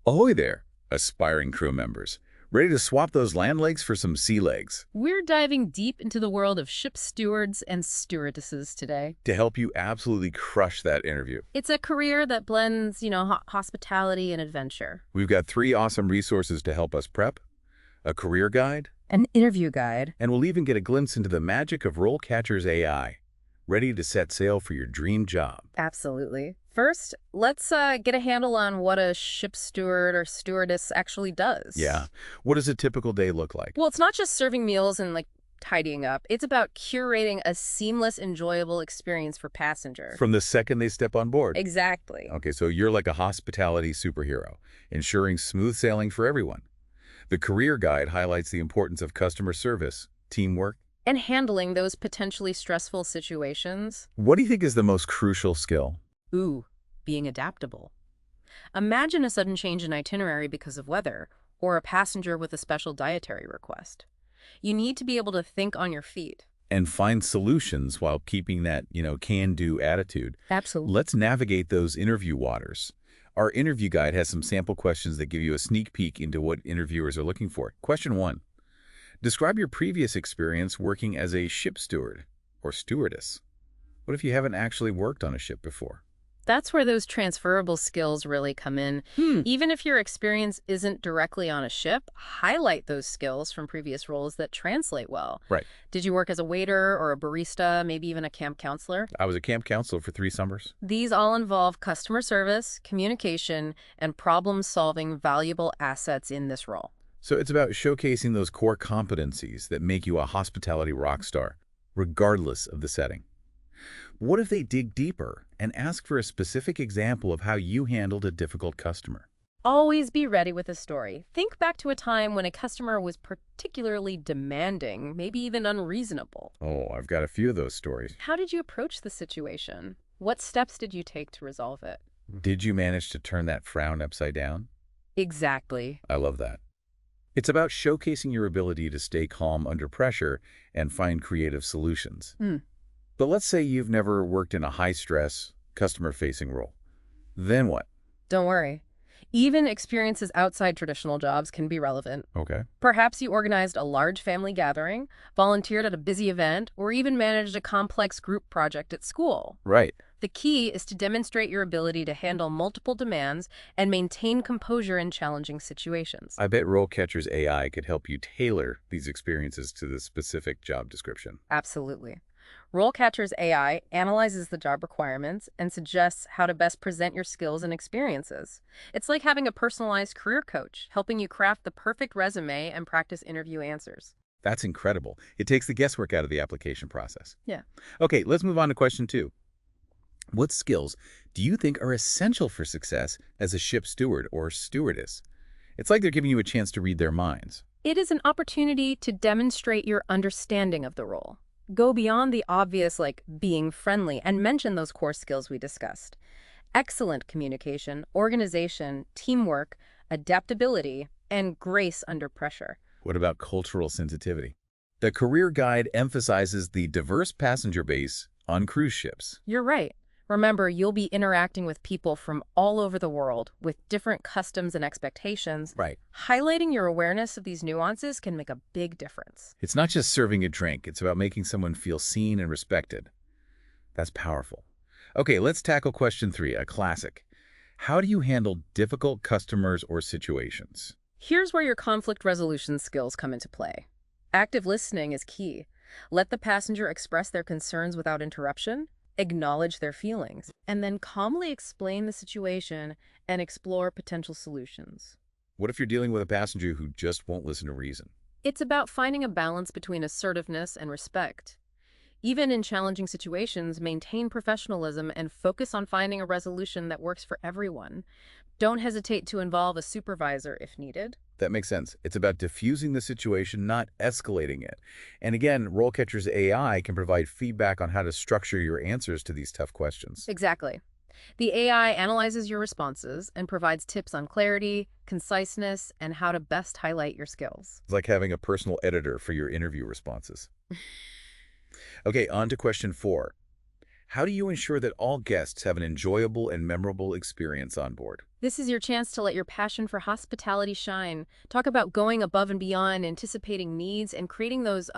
Ahoy there, aspiring crew members. Ready to swap those land legs for some sea legs? We're diving deep into the world of ship stewards and stewardesses today. To help you absolutely crush that interview. It's a career that blends, hospitality and adventure. We've got 3 awesome resources to help us prep, a career guide, An interview guide. and we'll even get a glimpse into the magic of RoleCatcher's AI. Ready to set sail for your dream job. Absolutely. First, let's get a handle on what a ship steward or stewardess actually does. Yeah. What does a typical day look like? Well, it's not just serving meals and tidying up. It's about curating a seamless, enjoyable experience for passengers. From the second they step on board. Exactly. Okay, so you're like a hospitality superhero, ensuring smooth sailing for everyone. The career guide highlights the importance of customer service, teamwork. And handling those potentially stressful situations. What do you think is the most crucial skill? Ooh, being adaptable. Imagine a sudden change in itinerary because of weather, or a passenger with a special dietary request. You need to be able to think on your feet. And find solutions while keeping that, can-do attitude. Absolutely. Let's navigate those interview waters. Our interview guide has some sample questions that give you a sneak peek into what interviewers are looking for. Question 1. Describe your previous experience working as a ship steward or stewardess. What if you haven't actually worked on a ship before? That's where those transferable skills really come in. Even if your experience isn't directly on a ship, highlight those skills from previous roles that translate well. Right. Did you work as a waiter or a barista, maybe even a camp counselor? I was a camp counselor for 3 summers. These all involve customer service, communication, and problem-solving valuable assets in this role. So it's about showcasing those core competencies that make you a hospitality rock star, regardless of the setting. What if they dig deeper and ask for a specific example of how you handled a difficult customer? Always be ready with a story. Think back to a time when a customer was particularly demanding, maybe even unreasonable. Oh, I've got a few of those stories. How did you approach the situation? What steps did you take to resolve it? Did you manage to turn that frown upside down? Exactly. I love that. It's about showcasing your ability to stay calm under pressure and find creative solutions. But let's say you've never worked in a high-stress, customer-facing role. Then what? Don't worry. Even experiences outside traditional jobs can be relevant. Okay. Perhaps you organized a large family gathering, volunteered at a busy event, or even managed a complex group project at school. Right. The key is to demonstrate your ability to handle multiple demands and maintain composure in challenging situations. I bet RoleCatcher's AI could help you tailor these experiences to the specific job description. Absolutely. RoleCatcher's AI analyzes the job requirements and suggests how to best present your skills and experiences. It's like having a personalized career coach, helping you craft the perfect resume and practice interview answers. That's incredible. It takes the guesswork out of the application process. Yeah. Okay, let's move on to question 2. What skills do you think are essential for success as a ship steward or stewardess? It's like they're giving you a chance to read their minds. It is an opportunity to demonstrate your understanding of the role. Go beyond the obvious, like being friendly, and mention those core skills we discussed. Excellent communication, organization, teamwork, adaptability, and grace under pressure. What about cultural sensitivity? The career guide emphasizes the diverse passenger base on cruise ships. You're right. Remember, you'll be interacting with people from all over the world with different customs and expectations. Right. Highlighting your awareness of these nuances can make a big difference. It's not just serving a drink. It's about making someone feel seen and respected. That's powerful. Okay, let's tackle question 3, a classic. How do you handle difficult customers or situations? Here's where your conflict resolution skills come into play. Active listening is key. Let the passenger express their concerns without interruption. Acknowledge their feelings, and then calmly explain the situation and explore potential solutions. What if you're dealing with a passenger who just won't listen to reason? It's about finding a balance between assertiveness and respect. Even in challenging situations, maintain professionalism and focus on finding a resolution that works for everyone. Don't hesitate to involve a supervisor if needed. That makes sense. It's about diffusing the situation, not escalating it. And again, RoleCatcher's AI can provide feedback on how to structure your answers to these tough questions. Exactly. The AI analyzes your responses and provides tips on clarity, conciseness, and how to best highlight your skills. It's like having a personal editor for your interview responses. Okay, on to question 4. How do you ensure that all guests have an enjoyable and memorable experience on board? This is your chance to let your passion for hospitality shine. Talk about going above and beyond, anticipating needs, and creating those,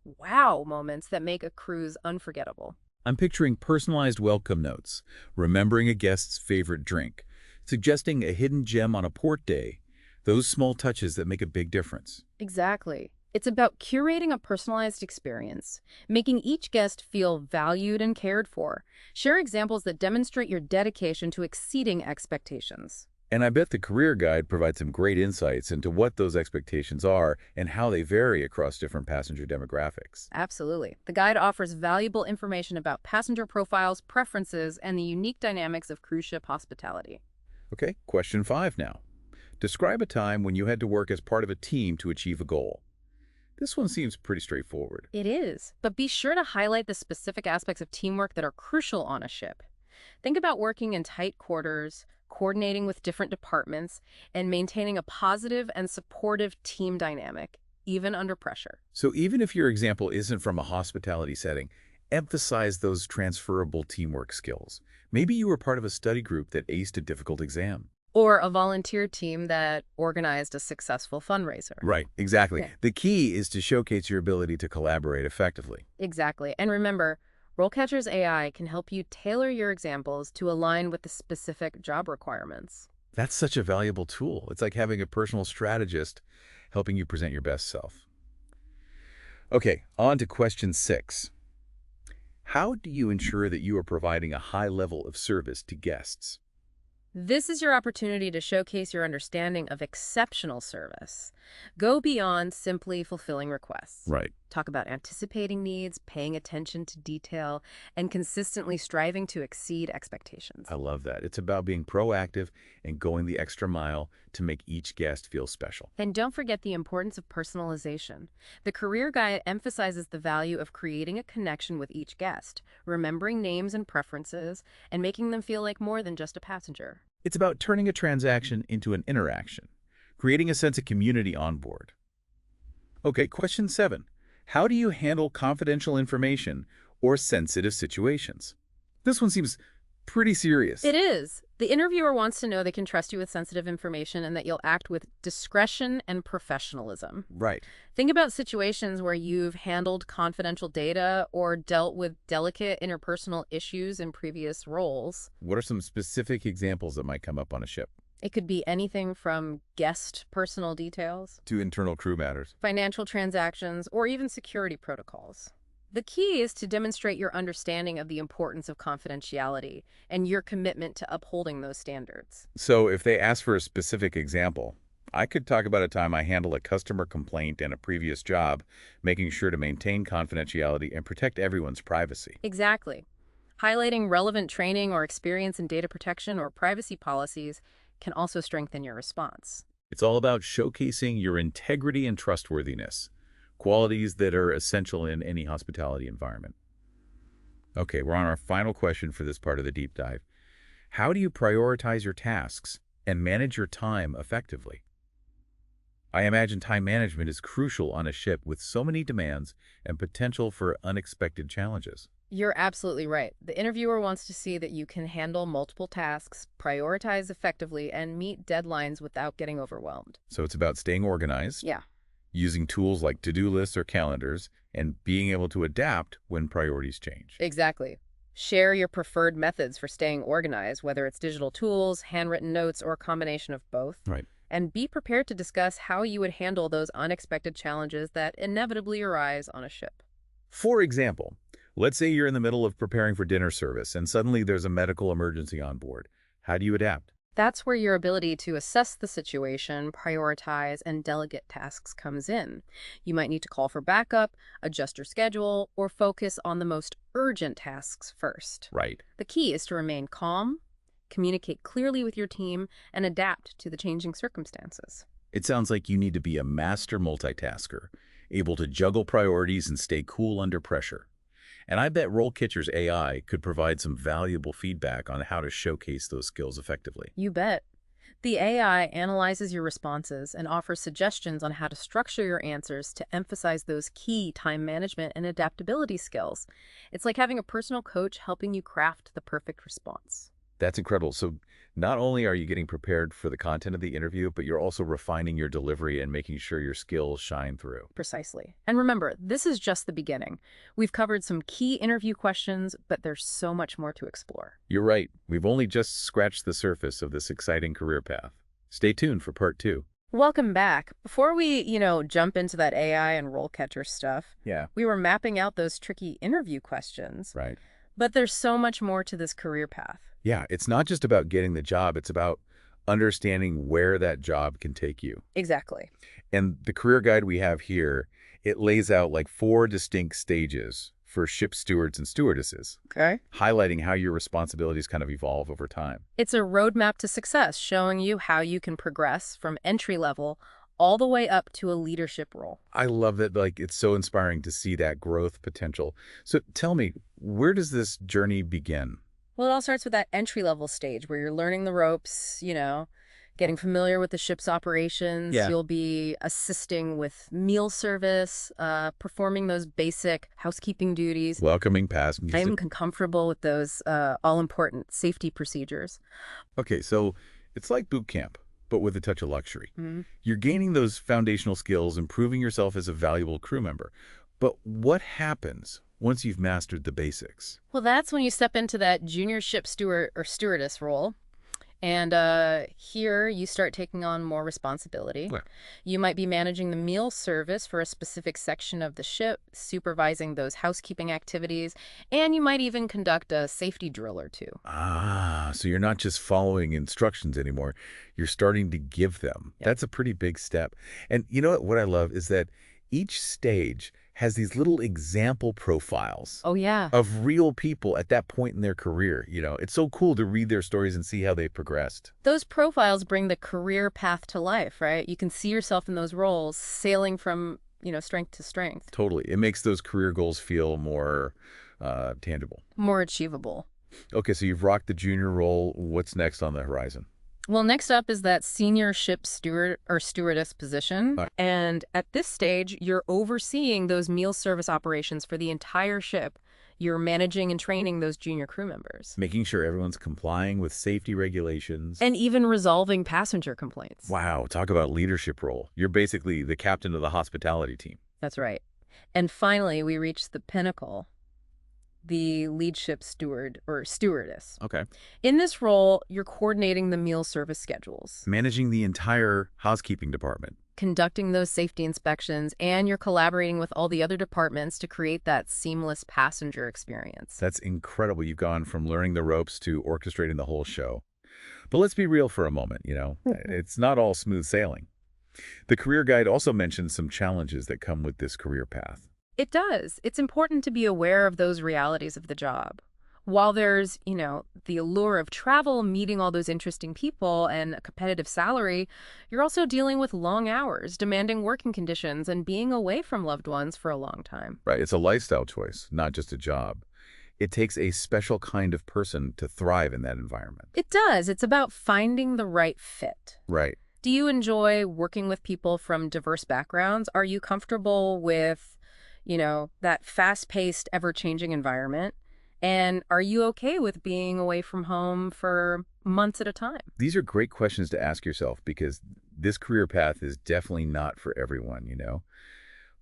wow moments that make a cruise unforgettable. I'm picturing personalized welcome notes, remembering a guest's favorite drink, suggesting a hidden gem on a port day, those small touches that make a big difference. Exactly. It's about curating a personalized experience, making each guest feel valued and cared for. Share examples that demonstrate your dedication to exceeding expectations. And I bet the career guide provides some great insights into what those expectations are and how they vary across different passenger demographics. Absolutely. The guide offers valuable information about passenger profiles, preferences, and the unique dynamics of cruise ship hospitality. Okay, question 5 now. Describe a time when you had to work as part of a team to achieve a goal. This one seems pretty straightforward. It is, but be sure to highlight the specific aspects of teamwork that are crucial on a ship. Think about working in tight quarters, coordinating with different departments, and maintaining a positive and supportive team dynamic, even under pressure. So even if your example isn't from a hospitality setting, emphasize those transferable teamwork skills. Maybe you were part of a study group that aced a difficult exam. Or a volunteer team that organized a successful fundraiser. Right, exactly. Yeah. The key is to showcase your ability to collaborate effectively. Exactly. And remember, RoleCatcher's AI can help you tailor your examples to align with the specific job requirements. That's such a valuable tool. It's like having a personal strategist helping you present your best self. Okay, on to question 6. How do you ensure that you are providing a high level of service to guests? This is your opportunity to showcase your understanding of exceptional service. Go beyond simply fulfilling requests. Right. Talk about anticipating needs, paying attention to detail, and consistently striving to exceed expectations. I love that. It's about being proactive and going the extra mile to make each guest feel special. And don't forget the importance of personalization. The career guide emphasizes the value of creating a connection with each guest, remembering names and preferences, and making them feel like more than just a passenger. It's about turning a transaction into an interaction, creating a sense of community on board. Okay, question 7. How do you handle confidential information or sensitive situations? This one seems pretty serious. It is. The interviewer wants to know they can trust you with sensitive information and that you'll act with discretion and professionalism. Right. Think about situations where you've handled confidential data or dealt with delicate interpersonal issues in previous roles. What are some specific examples that might come up on a ship? It could be anything from guest personal details, To internal crew matters. financial transactions, or even security protocols. The key is to demonstrate your understanding of the importance of confidentiality and your commitment to upholding those standards. So if they ask for a specific example, I could talk about a time I handled a customer complaint in a previous job, making sure to maintain confidentiality and protect everyone's privacy. Exactly. Highlighting relevant training or experience in data protection or privacy policies can also strengthen your response. It's all about showcasing your integrity and trustworthiness, qualities that are essential in any hospitality environment. Okay, we're on our final question for this part of the deep dive. How do you prioritize your tasks and manage your time effectively? I imagine time management is crucial on a ship with so many demands and potential for unexpected challenges. You're absolutely right. The interviewer wants to see that you can handle multiple tasks, prioritize effectively, and meet deadlines without getting overwhelmed. So it's about staying organized, Yeah. using tools like to-do lists or calendars, and being able to adapt when priorities change. Exactly. Share your preferred methods for staying organized, whether it's digital tools, handwritten notes, or a combination of both. Right. And be prepared to discuss how you would handle those unexpected challenges that inevitably arise on a ship. For example, let's say you're in the middle of preparing for dinner service and suddenly there's a medical emergency on board. How do you adapt? That's where your ability to assess the situation, prioritize, and delegate tasks comes in. You might need to call for backup, adjust your schedule, or focus on the most urgent tasks first. Right. The key is to remain calm, communicate clearly with your team, and adapt to the changing circumstances. It sounds like you need to be a master multitasker, able to juggle priorities and stay cool under pressure. And I bet RoleCatcher's AI could provide some valuable feedback on how to showcase those skills effectively. You bet. The AI analyzes your responses and offers suggestions on how to structure your answers to emphasize those key time management and adaptability skills. It's like having a personal coach helping you craft the perfect response. That's incredible. So not only are you getting prepared for the content of the interview, but you're also refining your delivery and making sure your skills shine through. Precisely. And remember, this is just the beginning. We've covered some key interview questions, but there's so much more to explore. You're right. We've only just scratched the surface of this exciting career path. Stay tuned for part 2. Welcome back. Before we, jump into that AI and RoleCatcher stuff, Yeah. we were mapping out those tricky interview questions. Right. But there's so much more to this career path. Yeah, it's not just about getting the job, it's about understanding where that job can take you. Exactly. And the career guide we have here, it lays out like 4 distinct stages for ship stewards and stewardesses, Okay. highlighting how your responsibilities kind of evolve over time. It's a roadmap to success, showing you how you can progress from entry level all the way up to a leadership role. I love that, like, it's so inspiring to see that growth potential. So tell me, where does this journey begin? Well, it all starts with that entry-level stage where you're learning the ropes, getting familiar with the ship's operations. Yeah. You'll be assisting with meal service, performing those basic housekeeping duties. Welcoming passengers. I'm comfortable with those all-important safety procedures. Okay, so it's like boot camp, but with a touch of luxury. Mhm. You're gaining those foundational skills, improving yourself as a valuable crew member. But what happens once you've mastered the basics? Well, that's when you step into that junior ship steward or stewardess role. And here you start taking on more responsibility. Well. You might be managing the meal service for a specific section of the ship, supervising those housekeeping activities, and you might even conduct a safety drill or two. Ah, so you're not just following instructions anymore. You're starting to give them. Yep. That's a pretty big step. And you know what I love is that each stage has these little example profiles Oh, yeah. of real people at that point in their career. It's so cool to read their stories and see how they progressed. Those profiles bring the career path to life, right? You can see yourself in those roles, sailing from, strength to strength. Totally. It makes those career goals feel more tangible. More achievable. Okay, so you've rocked the junior role. What's next on the horizon? Well, next up is that senior ship steward or stewardess position. Right. And at this stage, you're overseeing those meal service operations for the entire ship. You're managing and training those junior crew members. Making sure everyone's complying with safety regulations. And even resolving passenger complaints. Wow, talk about leadership role. You're basically the captain of the hospitality team. That's right. And finally, we reach the pinnacle, the lead ship steward or stewardess. Okay. In this role, you're coordinating the meal service schedules, Managing the entire housekeeping department. conducting those safety inspections, and you're collaborating with all the other departments to create that seamless passenger experience. That's incredible. You've gone from learning the ropes to orchestrating the whole show. But let's be real for a moment, It's not all smooth sailing. The career guide also mentions some challenges that come with this career path. It does. It's important to be aware of those realities of the job. While there's, the allure of travel, meeting all those interesting people, and a competitive salary, you're also dealing with long hours, demanding working conditions, and being away from loved ones for a long time. Right. It's a lifestyle choice, not just a job. It takes a special kind of person to thrive in that environment. It does. It's about finding the right fit. Right. Do you enjoy working with people from diverse backgrounds? Are you comfortable with, that fast-paced, ever-changing environment? And are you okay with being away from home for months at a time? These are great questions to ask yourself because this career path is definitely not for everyone,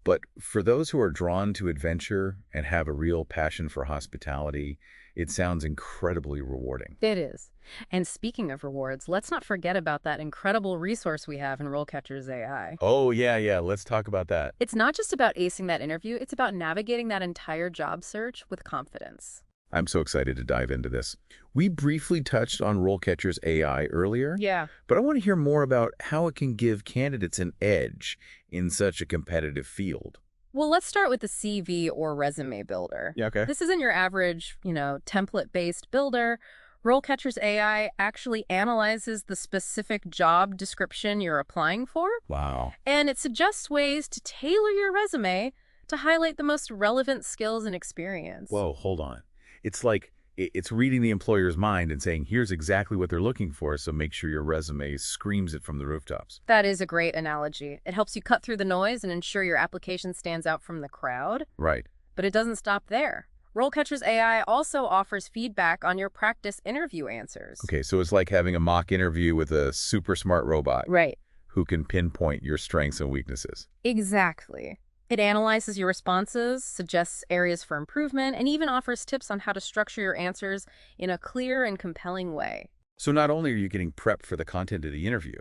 But for those who are drawn to adventure and have a real passion for hospitality, it sounds incredibly rewarding. It is. And speaking of rewards, let's not forget about that incredible resource we have in RoleCatcher's AI. Oh, yeah. Let's talk about that. It's not just about acing that interview, it's about navigating that entire job search with confidence. I'm so excited to dive into this. We briefly touched on RoleCatcher's AI earlier, Yeah. but I want to hear more about how it can give candidates an edge in such a competitive field. Well, let's start with the CV or resume builder. Yeah, okay. This isn't your average, template-based builder. RoleCatcher's AI actually analyzes the specific job description you're applying for, Wow. and it suggests ways to tailor your resume to highlight the most relevant skills and experience. Whoa, hold on. It's like It's reading the employer's mind and saying, here's exactly what they're looking for, so make sure your resume screams it from the rooftops. That is a great analogy. It helps you cut through the noise and ensure your application stands out from the crowd. Right. But it doesn't stop there. RoleCatcher's AI also offers feedback on your practice interview answers. Okay, so it's like having a mock interview with a super smart robot. Right. Who can pinpoint your strengths and weaknesses. Exactly. It analyzes your responses, suggests areas for improvement, and even offers tips on how to structure your answers in a clear and compelling way. So not only are you getting prepped for the content of the interview,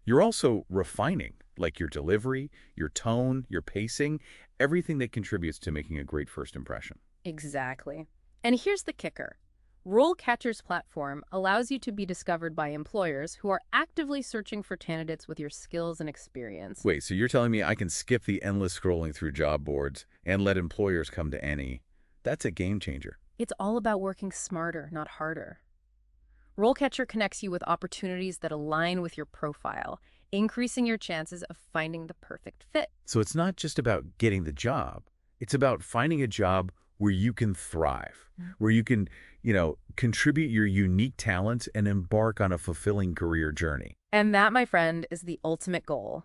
you're also refining, like your delivery, your tone, your pacing, everything that contributes to making a great first impression. Exactly. And here's the kicker. RoleCatcher's platform allows you to be discovered by employers who are actively searching for candidates with your skills and experience. Wait, so you're telling me I can skip the endless scrolling through job boards and let employers come to any? That's a game changer. It's all about working smarter, not harder. RoleCatcher connects you with opportunities that align with your profile, increasing your chances of finding the perfect fit. So it's not just about getting the job. It's about finding a job where you can thrive, where you can, contribute your unique talents and embark on a fulfilling career journey. And that, my friend, is the ultimate goal.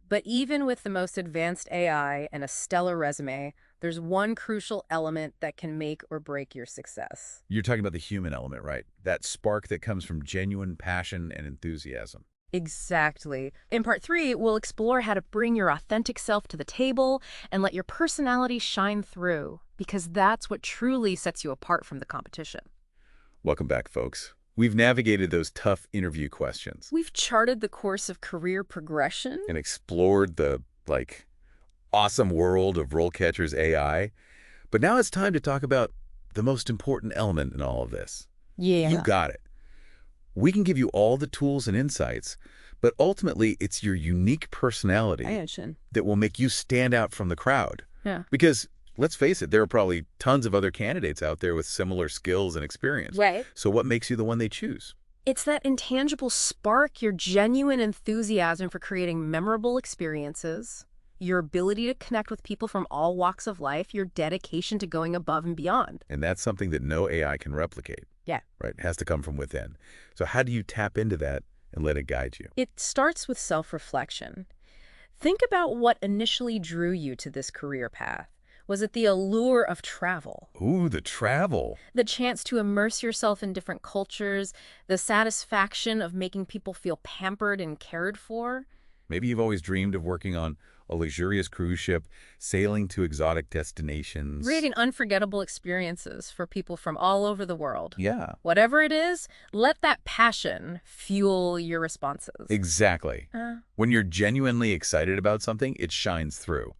But even with the most advanced AI and a stellar resume, there's one crucial element that can make or break your success. You're talking about the human element, right? That spark that comes from genuine passion and enthusiasm. Exactly. In part 3, we'll explore how to bring your authentic self to the table and let your personality shine through, because that's what truly sets you apart from the competition. Welcome back, folks. We've navigated those tough interview questions. We've charted the course of career progression. And explored the, awesome world of RoleCatcher's AI. But now it's time to talk about the most important element in all of this. Yeah. You got it. We can give you all the tools and insights, but ultimately it's your unique personality that will make you stand out from the crowd. Yeah. Because let's face it, there are probably tons of other candidates out there with similar skills and experience. Right. So what makes you the one they choose? It's that intangible spark, your genuine enthusiasm for creating memorable experiences, your ability to connect with people from all walks of life, your dedication to going above and beyond. And that's something that no AI can replicate. Yeah. Right? It has to come from within. So how do you tap into that and let it guide you? It starts with self-reflection. Think about what initially drew you to this career path. Was it the allure of travel? Ooh, the travel. The chance to immerse yourself in different cultures, the satisfaction of making people feel pampered and cared for? Maybe you've always dreamed of working on a luxurious cruise ship, sailing to exotic destinations. Creating unforgettable experiences for people from all over the world. Yeah. Whatever it is, let that passion fuel your responses. Exactly. When you're genuinely excited about something, it shines through.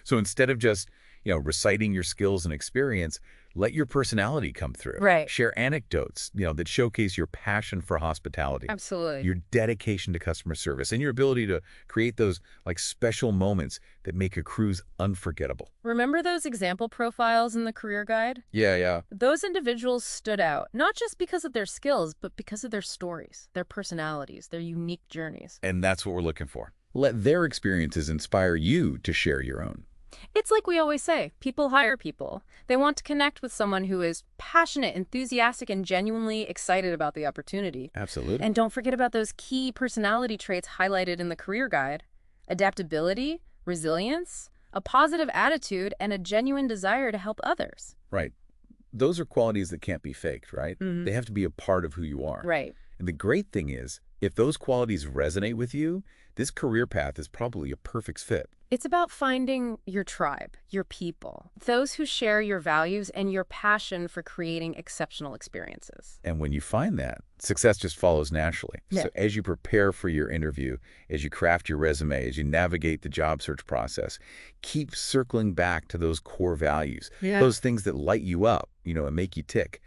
So instead of just, reciting your skills and experience, let your personality come through. Right. Share anecdotes, that showcase your passion for hospitality. Absolutely. Your dedication to customer service and your ability to create those special moments that make a cruise unforgettable. Remember those example profiles in the career guide? Yeah. Those individuals stood out, not just because of their skills, but because of their stories, their personalities, their unique journeys. And that's what we're looking for. Let their experiences inspire you to share your own. It's like we always say, people hire people. They want to connect with someone who is passionate, enthusiastic, and genuinely excited about the opportunity. Absolutely. And don't forget about those key personality traits highlighted in the career guide. Adaptability, resilience, a positive attitude, and a genuine desire to help others. Right. Those are qualities that can't be faked, right? Mm-hmm. They have to be a part of who you are. Right. And the great thing is, if those qualities resonate with you, this career path is probably a perfect fit. It's about finding your tribe, your people, those who share your values and your passion for creating exceptional experiences. And when you find that, success just follows naturally. Yeah. So as you prepare for your interview, as you craft your resume, as you navigate the job search process, keep circling back to those core values, those things that light you up, and make you tick.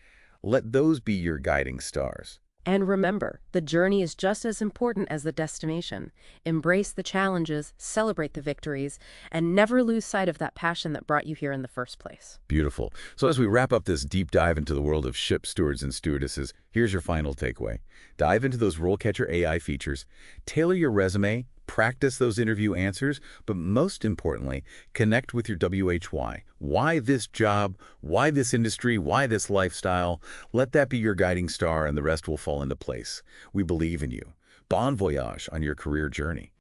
Let those be your guiding stars. And remember, the journey is just as important as the destination. Embrace the challenges, celebrate the victories, and never lose sight of that passion that brought you here in the first place. Beautiful. So as we wrap up this deep dive into the world of ship stewards and stewardesses, here's your final takeaway. Dive into those RoleCatcher AI features, tailor your resume, Practice those interview answers, but most importantly, connect with your WHY. Why this job? Why this industry? Why this lifestyle? Let that be your guiding star and the rest will fall into place. We believe in you. Bon voyage on your career journey.